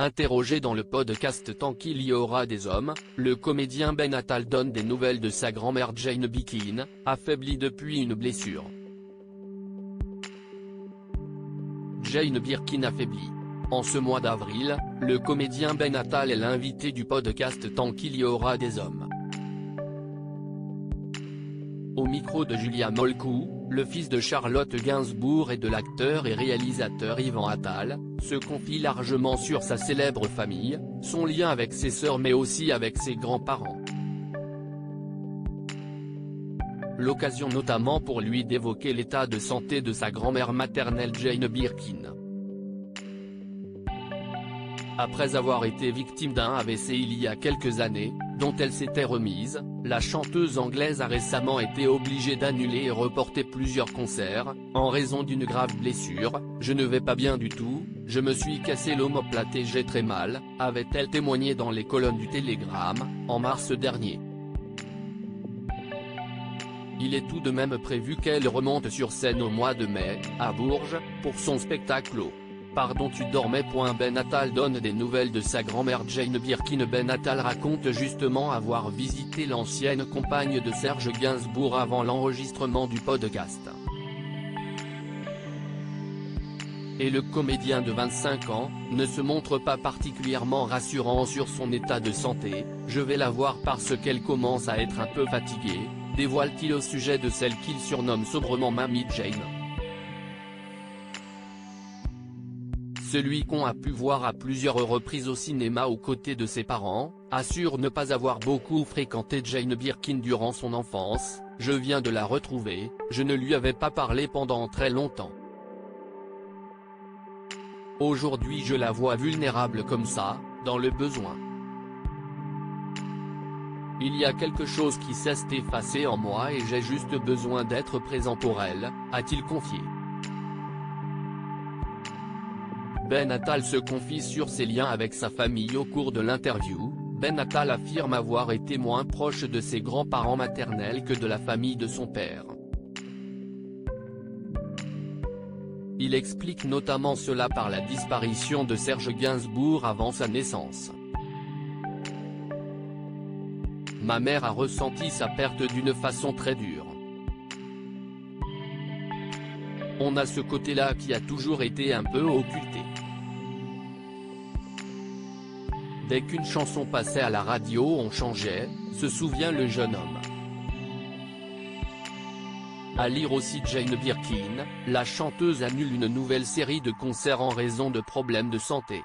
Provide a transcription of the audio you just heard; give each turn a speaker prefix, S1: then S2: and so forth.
S1: Interrogé dans le podcast Tant qu'il y aura des hommes, le comédien Ben Attal donne des nouvelles de sa grand-mère Jane Birkin, affaiblie depuis une blessure. Jane Birkin affaiblie. En ce mois d'avril, le comédien Ben Attal est l'invité du podcast Tant qu'il y aura des hommes. Au micro de Julia Molcou, le fils de Charlotte Gainsbourg et de l'acteur et réalisateur Yvan Attal, se confie largement sur sa célèbre famille, son lien avec ses sœurs mais aussi avec ses grands-parents. L'occasion notamment pour lui d'évoquer l'état de santé de sa grand-mère maternelle Jane Birkin. Après avoir été victime d'un AVC il y a quelques années, dont elle s'était remise, la chanteuse anglaise a récemment été obligée d'annuler et reporter plusieurs concerts, en raison d'une grave blessure. « Je ne vais pas bien du tout, je me suis cassé l'omoplate et j'ai très mal », avait-elle témoigné dans les colonnes du Télégramme, en mars dernier. Il est tout de même prévu qu'elle remonte sur scène au mois de mai, à Bourges, pour son spectacle au Pardon tu dormais. Ben Attal donne des nouvelles de sa grand-mère Jane Birkin. Ben Attal raconte justement avoir visité l'ancienne compagne de Serge Gainsbourg avant l'enregistrement du podcast. Et le comédien de 25 ans, ne se montre pas particulièrement rassurant sur son état de santé. « Je vais la voir parce qu'elle commence à être un peu fatiguée », dévoile-t-il au sujet de celle qu'il surnomme sobrement Mamie Jane. Celui qu'on a pu voir à plusieurs reprises au cinéma aux côtés de ses parents, assure ne pas avoir beaucoup fréquenté Jane Birkin durant son enfance. « Je viens de la retrouver, je ne lui avais pas parlé pendant très longtemps. Aujourd'hui je la vois vulnérable comme ça, dans le besoin. Il y a quelque chose qui s'est effacé en moi et j'ai juste besoin d'être présent pour elle », a-t-il confié. Ben Attal se confie sur ses liens avec sa famille au cours de l'interview. Ben Attal affirme avoir été moins proche de ses grands-parents maternels que de la famille de son père. Il explique notamment cela par la disparition de Serge Gainsbourg avant sa naissance. « Ma mère a ressenti sa perte d'une façon très dure. On a ce côté-là qui a toujours été un peu occulté. Dès qu'une chanson passait à la radio on changeait », se souvient le jeune homme. À lire aussi Jane Birkin, la chanteuse annule une nouvelle série de concerts en raison de problèmes de santé.